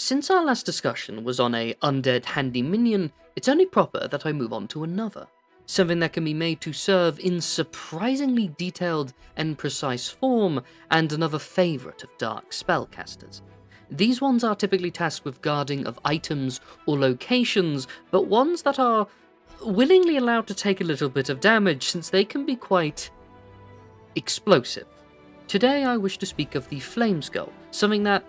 Since our last discussion was on a undead handy minion, it's only proper that I move on to another. Something that can be made to serve in surprisingly detailed and precise form, and another favourite of dark spellcasters. These ones are typically tasked with guarding of items or locations, but ones that are willingly allowed to take a little bit of damage since they can be quite explosive. Today I wish to speak of the Flameskull, something that,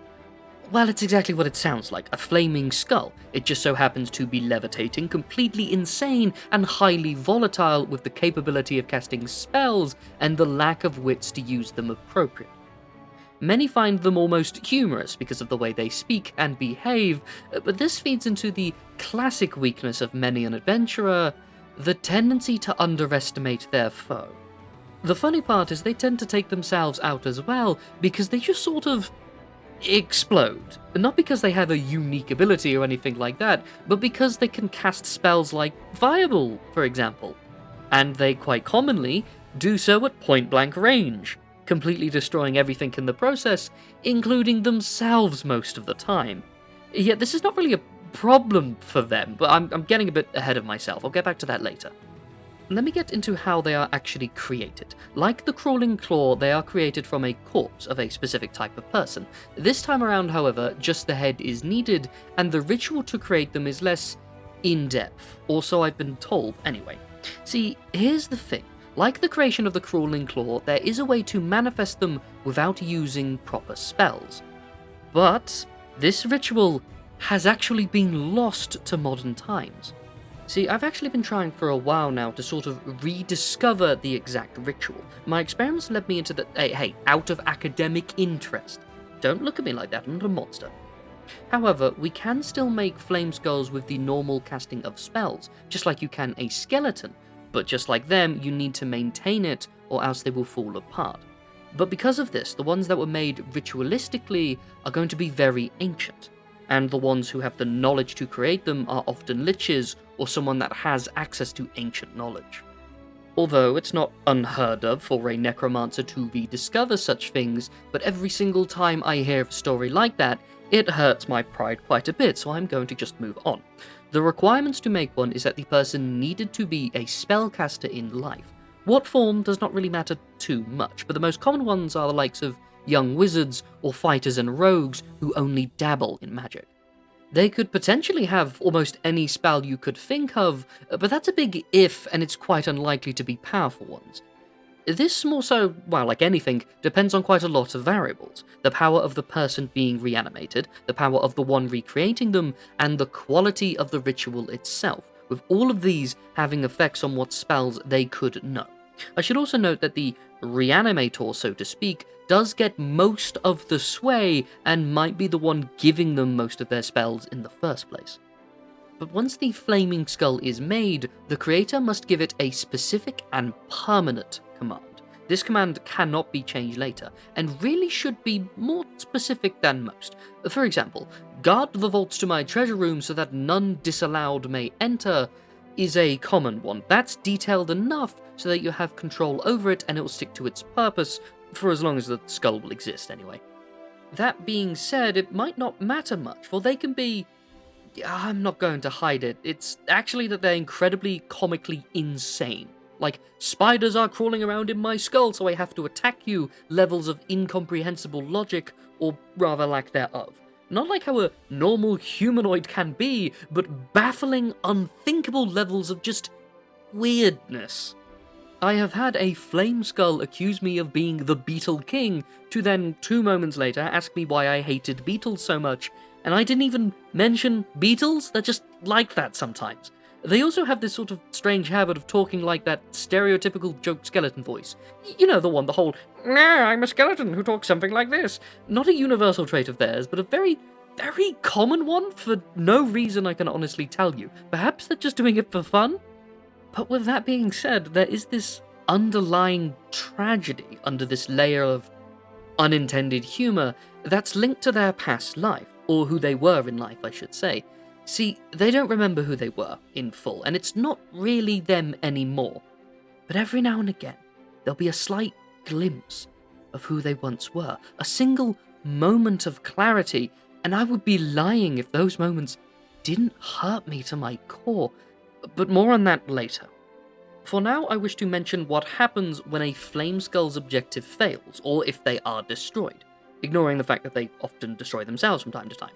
well, it's exactly what it sounds like, a flaming skull. It just so happens to be levitating, completely insane, and highly volatile with the capability of casting spells and the lack of wits to use them appropriately. Many find them almost humorous because of the way they speak and behave, but this feeds into the classic weakness of many an adventurer, the tendency to underestimate their foe. The funny part is they tend to take themselves out as well, because they just sort of explode. Not because they have a unique ability or anything like that, but because they can cast spells like Fireball, for example. And they quite commonly do so at point-blank range, completely destroying everything in the process, including themselves most of the time. Yet this is not really a problem for them, but I'm getting a bit ahead of myself. I'll get back to that later. Let me get into how they are actually created. Like the crawling claw, they are created from a corpse of a specific type of person. This time around, however, just the head is needed, and the ritual to create them is less in-depth, or so I've been told anyway. See, here's the thing. Like the creation of the crawling claw, there is a way to manifest them without using proper spells. But this ritual has actually been lost to modern times. See, I've actually been trying for a while now to sort of rediscover the exact ritual. My experiments led me into the, hey, out of academic interest. Don't look at me like that, I'm not a monster. However, we can still make Flameskulls with the normal casting of spells, just like you can a skeleton, but just like them, you need to maintain it or else they will fall apart. But because of this, the ones that were made ritualistically are going to be very ancient, and the ones who have the knowledge to create them are often liches or someone that has access to ancient knowledge. Although it's not unheard of for a necromancer to rediscover such things, but every single time I hear of a story like that, it hurts my pride quite a bit, so I'm going to just move on. The requirements to make one is that the person needed to be a spellcaster in life. What form does not really matter too much, but the most common ones are the likes of young wizards or fighters and rogues who only dabble in magic. They could potentially have almost any spell you could think of, but that's a big if, and it's quite unlikely to be powerful ones. This more so, well, like anything, depends on quite a lot of variables. The power of the person being reanimated, the power of the one recreating them, and the quality of the ritual itself, with all of these having effects on what spells they could know. I should also note that the reanimator, so to speak, does get most of the sway and might be the one giving them most of their spells in the first place. But once the flaming skull is made, the creator must give it a specific and permanent command. This command cannot be changed later, and really should be more specific than most. For example, guard the vaults to my treasure room so that none disallowed may enter is a common one. That's detailed enough so that you have control over it and it will stick to its purpose for as long as the skull will exist anyway. That being said, it might not matter much, for they can be... I'm not going to hide it. It's actually that they're incredibly comically insane. Like, spiders are crawling around in my skull, so I have to attack you, levels of incomprehensible logic, or rather lack thereof. Not like how a normal humanoid can be, but baffling, unthinkable levels of just weirdness. I have had a Flameskull accuse me of being the Beetle King, to then 2 moments later ask me why I hated beetles so much, and I didn't even mention beetles. They're just like that sometimes. They also have this sort of strange habit of talking like that stereotypical joke skeleton voice. You know the one, the whole, "Nah, I'm a skeleton who talks something like this." Not a universal trait of theirs, but a very, very common one for no reason I can honestly tell you. Perhaps they're just doing it for fun? But with that being said, there is this underlying tragedy under this layer of unintended humor that's linked to their past life, or who they were in life, I should say. See, they don't remember who they were in full, and it's not really them anymore. But every now and again, there'll be a slight glimpse of who they once were, a single moment of clarity, and I would be lying if those moments didn't hurt me to my core. But more on that later. For now, I wish to mention what happens when a Flameskull's objective fails, or if they are destroyed, ignoring the fact that they often destroy themselves from time to time.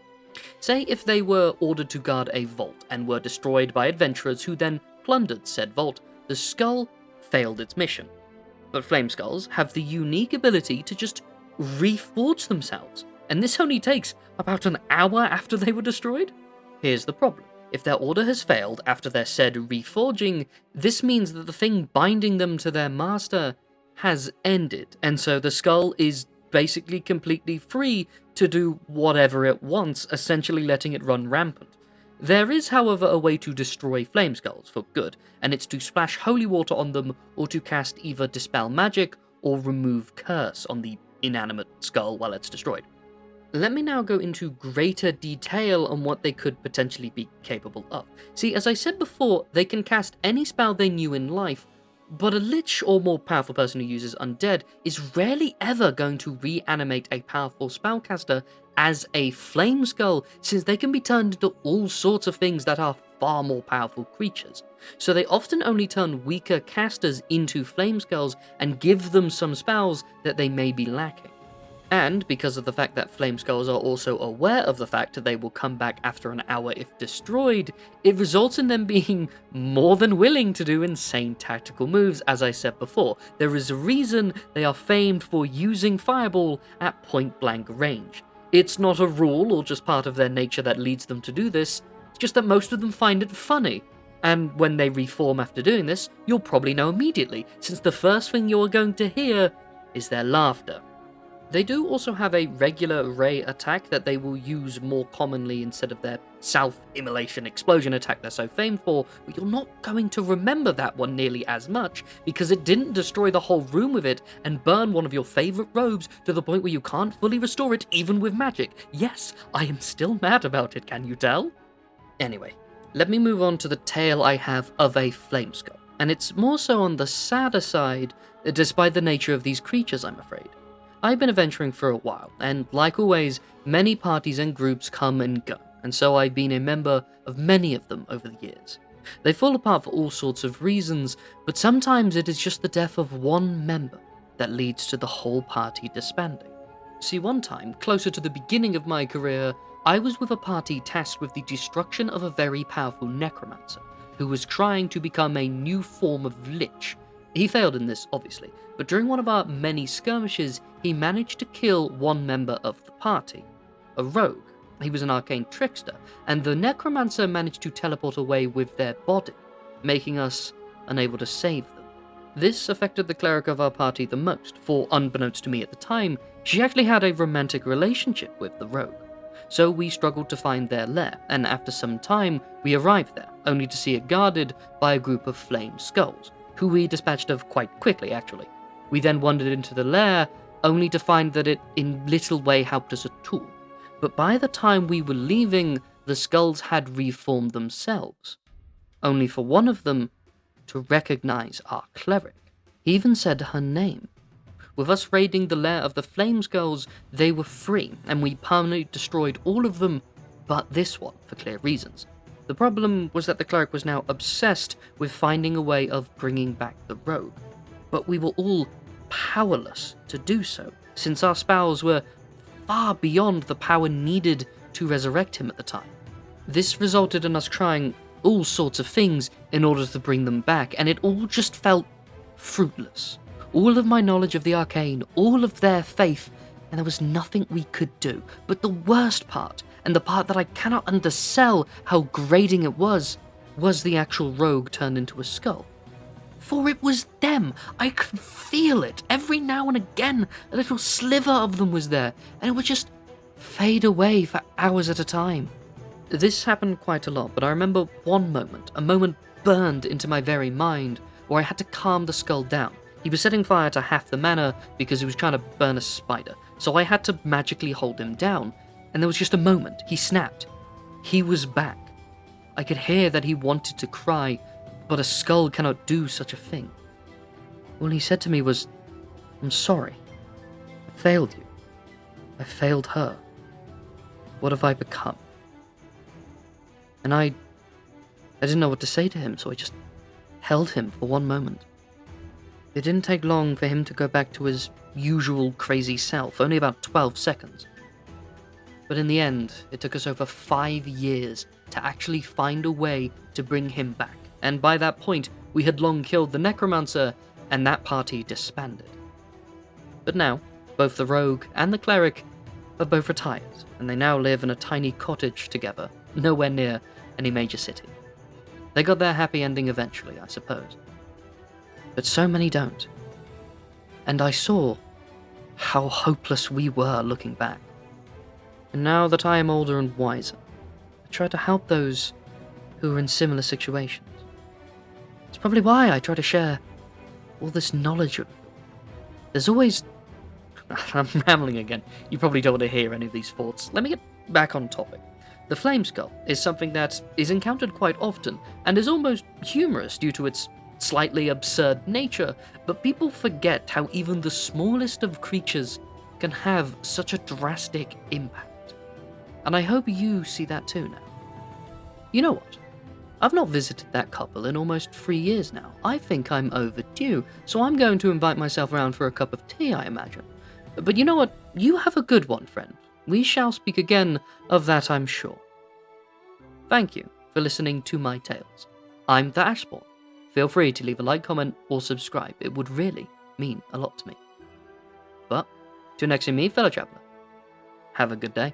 Say if they were ordered to guard a vault and were destroyed by adventurers who then plundered said vault, the skull failed its mission. But Flameskulls have the unique ability to just reforge themselves, and this only takes about an hour after they were destroyed. Here's the problem. If their order has failed after their said reforging, this means that the thing binding them to their master has ended, and so the skull is basically completely free to do whatever it wants, essentially letting it run rampant. There is, however, a way to destroy Flameskulls for good, and it's to splash holy water on them or to cast either Dispel Magic or Remove Curse on the inanimate skull while it's destroyed. Let me now go into greater detail on what they could potentially be capable of. See, as I said before, they can cast any spell they knew in life, but a lich or more powerful person who uses undead is rarely ever going to reanimate a powerful spellcaster as a Flameskull, since they can be turned into all sorts of things that are far more powerful creatures. So they often only turn weaker casters into Flameskulls and give them some spells that they may be lacking. And because of the fact that Flameskulls are also aware of the fact that they will come back after an hour if destroyed, it results in them being more than willing to do insane tactical moves, as I said before. There is a reason they are famed for using Fireball at point-blank range. It's not a rule or just part of their nature that leads them to do this, it's just that most of them find it funny. And when they reform after doing this, you'll probably know immediately, since the first thing you're going to hear is their laughter. They do also have a regular ray attack that they will use more commonly instead of their self-immolation explosion attack they're so famed for, but you're not going to remember that one nearly as much because it didn't destroy the whole room with it and burn one of your favourite robes to the point where you can't fully restore it even with magic. Yes, I am still mad about it, can you tell? Anyway, let me move on to the tale I have of a Flameskull, and it's more so on the sadder side, despite the nature of these creatures, I'm afraid. I've been adventuring for a while, and like always, many parties and groups come and go, and so I've been a member of many of them over the years. They fall apart for all sorts of reasons, but sometimes it is just the death of one member that leads to the whole party disbanding. See, one time, closer to the beginning of my career, I was with a party tasked with the destruction of a very powerful necromancer, who was trying to become a new form of lich. He failed in this, obviously, but during one of our many skirmishes, he managed to kill one member of the party, a rogue. He was an arcane trickster, and the necromancer managed to teleport away with their body, making us unable to save them. This affected the cleric of our party the most, for unbeknownst to me at the time, she actually had a romantic relationship with the rogue. So we struggled to find their lair, and after some time, we arrived there, only to see it guarded by a group of Flameskulls, who we dispatched of quite quickly, actually. We then wandered into the lair, only to find that it in little way helped us at all. But by the time we were leaving, the skulls had reformed themselves, only for one of them to recognize our cleric. He even said her name. With us raiding the lair of the Flameskulls, they were free, and we permanently destroyed all of them but this one, for clear reasons. The problem was that the cleric was now obsessed with finding a way of bringing back the rogue, but we were all powerless to do so, since our spells were far beyond the power needed to resurrect him at the time. This resulted in us trying all sorts of things in order to bring them back, and it all just felt fruitless. All of my knowledge of the arcane, all of their faith, and there was nothing we could do. But the worst part, and the part that I cannot undersell how grating it was the actual rogue turned into a skull. For it was them. I could feel it. Every now and again, a little sliver of them was there, and it would just fade away for hours at a time. This happened quite a lot, but I remember one moment, a moment burned into my very mind, where I had to calm the skull down. He was setting fire to half the manor because he was trying to burn a spider, so I had to magically hold him down, and there was just a moment. He snapped. He was back. I could hear that he wanted to cry, but a skull cannot do such a thing. All he said to me was, "I'm sorry. I failed you. I failed her." What have I become? And I didn't know what to say to him, so I just held him for one moment. It didn't take long for him to go back to his usual crazy self, only about 12 seconds. But in the end, it took us over 5 years to actually find a way to bring him back, and by that point, we had long killed the necromancer, and that party disbanded. But now, both the rogue and the cleric have both retired, and they now live in a tiny cottage together, nowhere near any major city. They got their happy ending eventually, I suppose. But so many don't. And I saw how hopeless we were looking back. And now that I am older and wiser, I try to help those who are in similar situations. It's probably why I try to share all this knowledge with you. There's always... I'm rambling again. You probably don't want to hear any of these thoughts. Let me get back on topic. The Flameskull is something that is encountered quite often, and is almost humorous due to its slightly absurd nature, but people forget how even the smallest of creatures can have such a drastic impact. And I hope you see that too now. You know what? I've not visited that couple in almost 3 years now. I think I'm overdue, so I'm going to invite myself around for a cup of tea, I imagine. But you know what? You have a good one, friend. We shall speak again of that, I'm sure. Thank you for listening to my tales. I'm the Ashspawn. Feel free to leave a like, comment, or subscribe. It would really mean a lot to me. But, till next time, me, fellow traveller, have a good day.